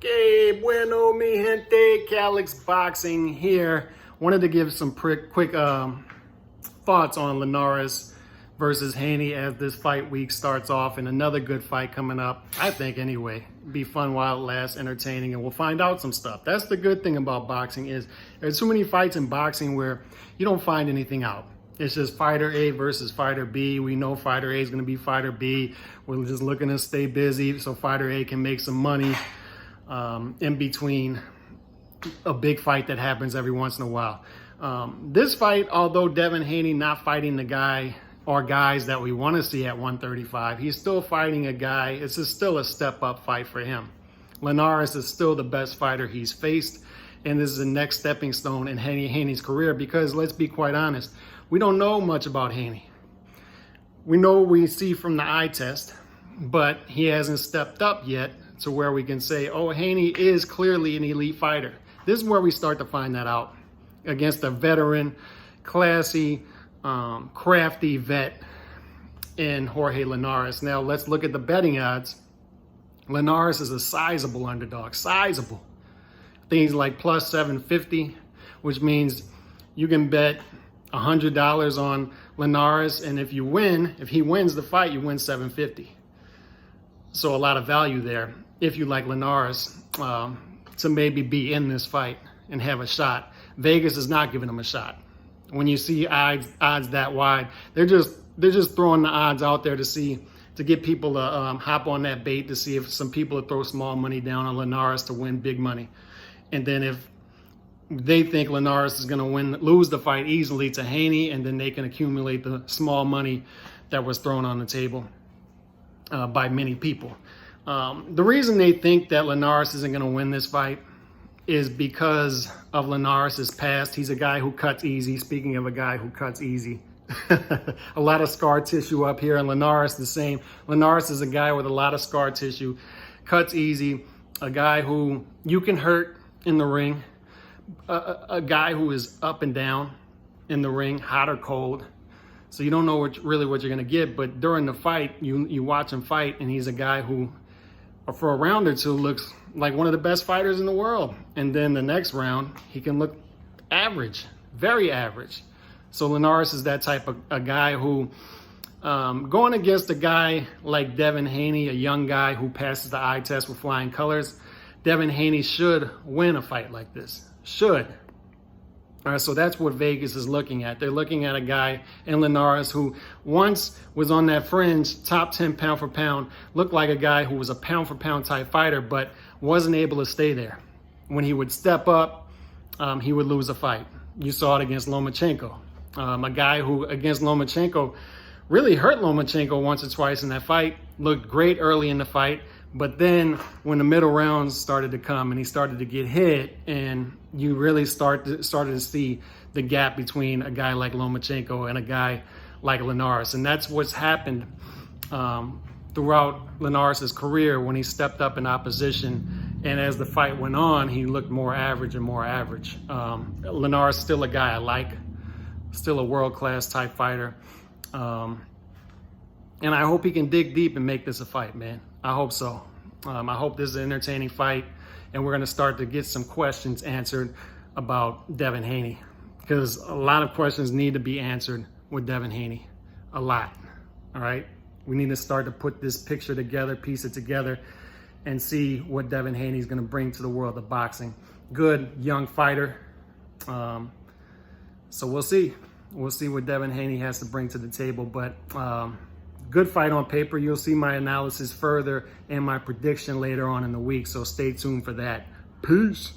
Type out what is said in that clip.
Que bueno, mi gente. Calix Boxing here. Wanted to give some quick thoughts on Linares versus Haney as this fight week starts off, and another good fight coming up, I think anyway. Be fun while it lasts, entertaining, and we'll find out some stuff. That's the good thing about boxing is there's too many fights in boxing where you don't find anything out. It's just fighter A versus fighter B. We know fighter A is going to be fighter B. We're just looking to stay busy so fighter A can make some money in between a big fight that happens every once in a while. This fight, although Devin Haney not fighting the guy or guys that we want to see at 135, he's still fighting a guy. It's still a step-up fight for him. Linares is still the best fighter he's faced, and this is the next stepping stone in Haney's career because, let's be quite honest, we don't know much about Haney. We know what we see from the eye test, but he hasn't stepped up yet to where we can say, oh, Haney is clearly an elite fighter. This is where we start to find that out against a veteran, classy, crafty vet in Jorge Linares. Now, let's look at the betting odds. Linares is a sizable underdog, sizable. Things like plus 750, which means you can bet $100 on Linares, and if he wins the fight, you win 750. So a lot of value there if you like Linares to maybe be in this fight and have a shot. Vegas is not giving him a shot. When you see odds that wide, they're just throwing the odds out there to get people to hop on that bait, to see if some people will throw small money down on Linares to win big money. And then if they think Linares is going to lose the fight easily to Haney, and then they can accumulate the small money that was thrown on the table by many people. The reason they think that Linares isn't going to win this fight is because of Linares' past. He's a guy who cuts easy. Speaking of a guy who cuts easy, a lot of scar tissue up here, and Linares the same. Linares is a guy with a lot of scar tissue, cuts easy, a guy who you can hurt in the ring, a guy who is up and down in the ring, hot or cold. So you don't know really what you're going to get, but during the fight, you watch him fight, and he's a guy who, for a round or two, looks like one of the best fighters in the world. And then the next round, he can look average, very average. So Linares is that type of a guy who, going against a guy like Devin Haney, a young guy who passes the eye test with flying colors, Devin Haney should win a fight like this. Should. All right, so that's what Vegas is looking at. They're looking at a guy in Linares who once was on that fringe, top 10 pound for pound, looked like a guy who was a pound for pound type fighter, but wasn't able to stay there. When he would step up, he would lose a fight. You saw it against Lomachenko. A guy who, against Lomachenko, really hurt Lomachenko once or twice in that fight, looked great early in the fight, but then when the middle rounds started to come and he started to get hit, and you really started to see the gap between a guy like Lomachenko and a guy like Linares. And that's what's happened throughout Linares' career when he stepped up in opposition. And as the fight went on, he looked more average and more average. Linares is still a guy I like, still a world-class type fighter. And I hope he can dig deep and make this a fight, man. I hope so. I hope this is an entertaining fight, and we're going to start to get some questions answered about Devin Haney, because a lot of questions need to be answered with Devin Haney. A lot. All right? We need to start to put this picture together, piece it together, and see what Devin Haney is going to bring to the world of boxing. Good, young fighter. So we'll see. We'll see what Devin Haney has to bring to the table, but good fight on paper. You'll see my analysis further and my prediction later on in the week, so stay tuned for that. Peace.